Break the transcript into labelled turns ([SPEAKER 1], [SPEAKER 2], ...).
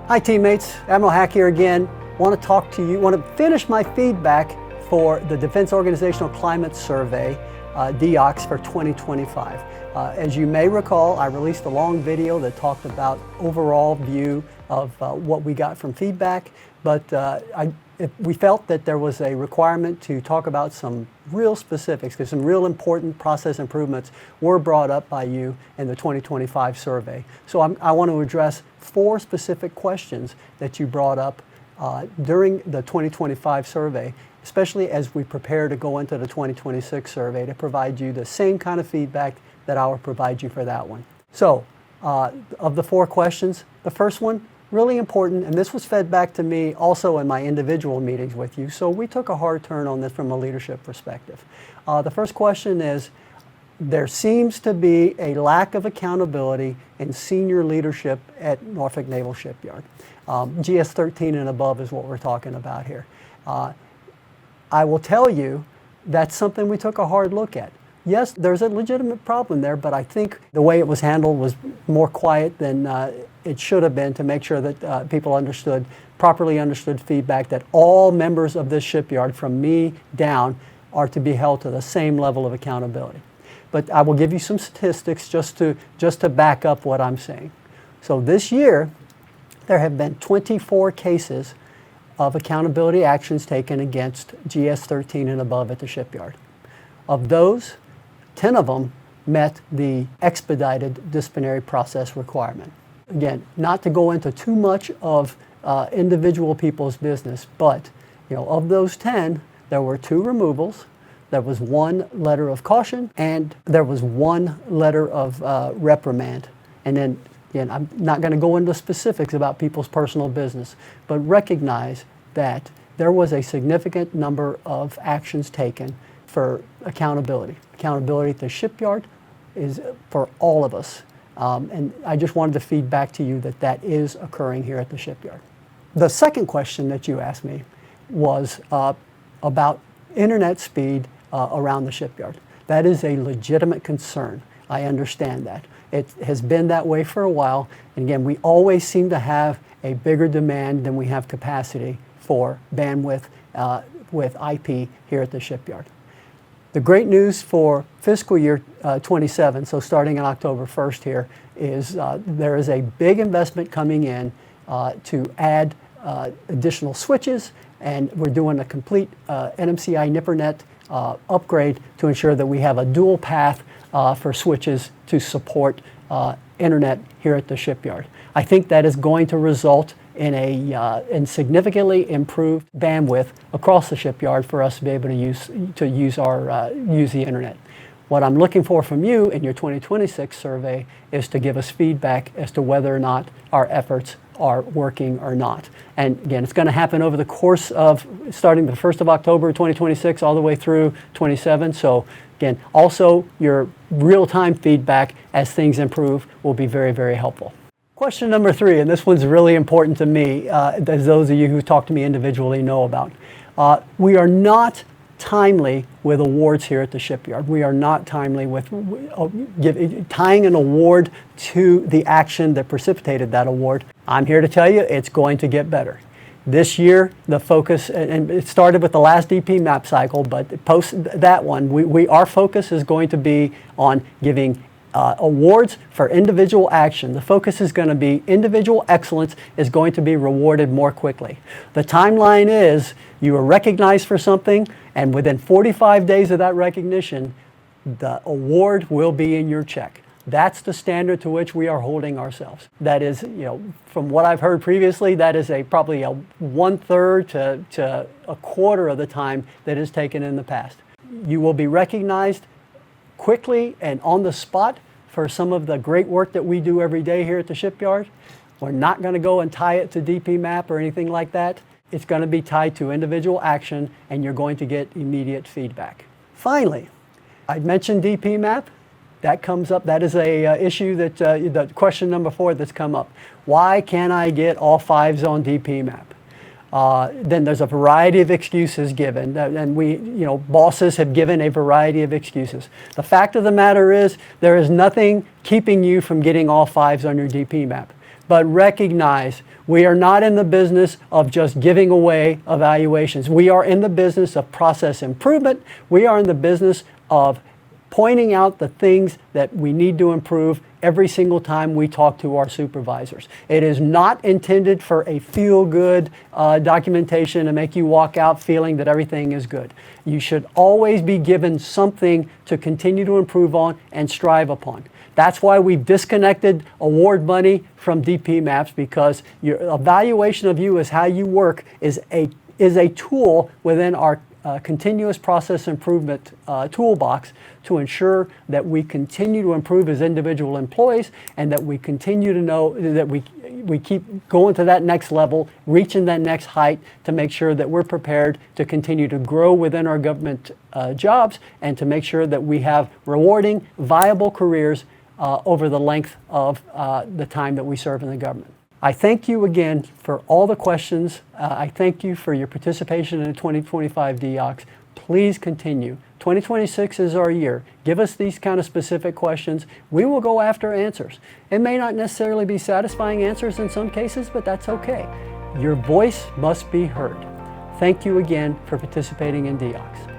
[SPEAKER 1] Hi teammates, Admiral Hak here again. Want to talk to you, want to finish my feedback for the Defense Organizational Climate Survey, DEOCS for 2025. As you may recall, I released a long video that talked about overall view of what we got from feedback, but we felt that there was a requirement to talk about some real specifics, because some real important process improvements were brought up by you in the 2025 survey. So I want to address 4 specific questions that you brought up during the 2025 survey, especially as we prepare to go into the 2026 survey to provide you the same kind of feedback that I will provide you for that one. So, of the 4 questions, the first one, really important, and this was fed back to me also in my individual meetings with you, so we took a hard turn on this from a leadership perspective. The first question is, there seems to be a lack of accountability in senior leadership at Norfolk Naval Shipyard. GS 13 and above is what we're talking about here. I will tell you that's something we took a hard look at. Yes, there's a legitimate problem there, but I think the way it was handled was more quiet than it should have been, to make sure that people properly understood feedback, that all members of this shipyard from me down are to be held to the same level of accountability. But I will give you some statistics just to back up what I'm saying. So this year, there have been 24 cases of accountability actions taken against GS 13 and above at the shipyard. Of those, 10 of them met the expedited disciplinary process requirement. Again, not to go into too much of individual people's business, but of those 10, there were 2 removals, there was 1 letter of caution, and there was 1 letter of reprimand. And then, again, I'm not going to go into specifics about people's personal business, but recognize that there was a significant number of actions taken for accountability. Accountability at the shipyard is for all of us. And I just wanted to feed back to you that that is occurring here at the shipyard. The second question that you asked me was about internet speed around the shipyard. That is a legitimate concern. I understand that. It has been that way for a while. And again, we always seem to have a bigger demand than we have capacity for bandwidth with IP here at the shipyard. The great news for fiscal year 27, so starting on October 1st here, is there is a big investment coming in to add additional switches, and we're doing a complete NNSY NIPRNet upgrade to ensure that we have a dual path for switches to support internet here at the shipyard. I think that is going to result in significantly improved bandwidth across the shipyard for us to be able to use the internet. What I'm looking for from you in your 2026 survey is to give us feedback as to whether or not our efforts are working or not. And again, it's going to happen over the course of starting the 1st of October 2026 all the way through 27. So again, also your real-time feedback as things improve will be very, very helpful. Question number 3, and this one's really important to me, as those of you who talk to me individually know about. We are not timely with awards here at the shipyard. We are not timely with tying an award to the action that precipitated that award. I'm here to tell you it's going to get better. This year, the focus, and it started with the last DP map cycle, but post that one, our focus is going to be on giving awards for individual action. The focus is going to be individual excellence is going to be rewarded more quickly. The timeline is you are recognized for something, and within 45 days of that recognition, the award will be in your check. That's the standard to which we are holding ourselves. That is, from what I've heard previously, that is probably a 1/3 to a quarter of the time that is taken in the past. You will be recognized quickly and on the spot for some of the great work that we do every day here at the shipyard. We're not going to go and tie it to DP map or anything like that. It's going to be tied to individual action, and you're going to get immediate feedback. Finally, I mentioned DP map. That comes up. That is a issue that the question number 4 that's come up. Why can't I get all 5s on DP map? Then there's a variety of excuses given, and bosses have given a variety of excuses. The fact of the matter is, there is nothing keeping you from getting all 5s on your DP map. but recognize we are not in the business of just giving away evaluations. We are in the business of process improvement. We are in the business of pointing out the things that we need to improve every single time we talk to our supervisors. It is not intended for a feel-good documentation to make you walk out feeling that everything is good. You should always be given something to continue to improve on and strive upon. That's why we've disconnected award money from DP maps, because your evaluation of you as how you work is a tool within our continuous process improvement toolbox to ensure that we continue to improve as individual employees, and that we continue to know that we keep going to that next level, reaching that next height, to make sure that we're prepared to continue to grow within our government jobs, and to make sure that we have rewarding, viable careers over the length of the time that we serve in the government. I thank you again for all the questions. I thank you for your participation in the 2025 DEOCS. Please continue. 2026 is our year. Give us these kind of specific questions. We will go after answers. It may not necessarily be satisfying answers in some cases, but that's okay. Your voice must be heard. Thank you again for participating in DEOCS.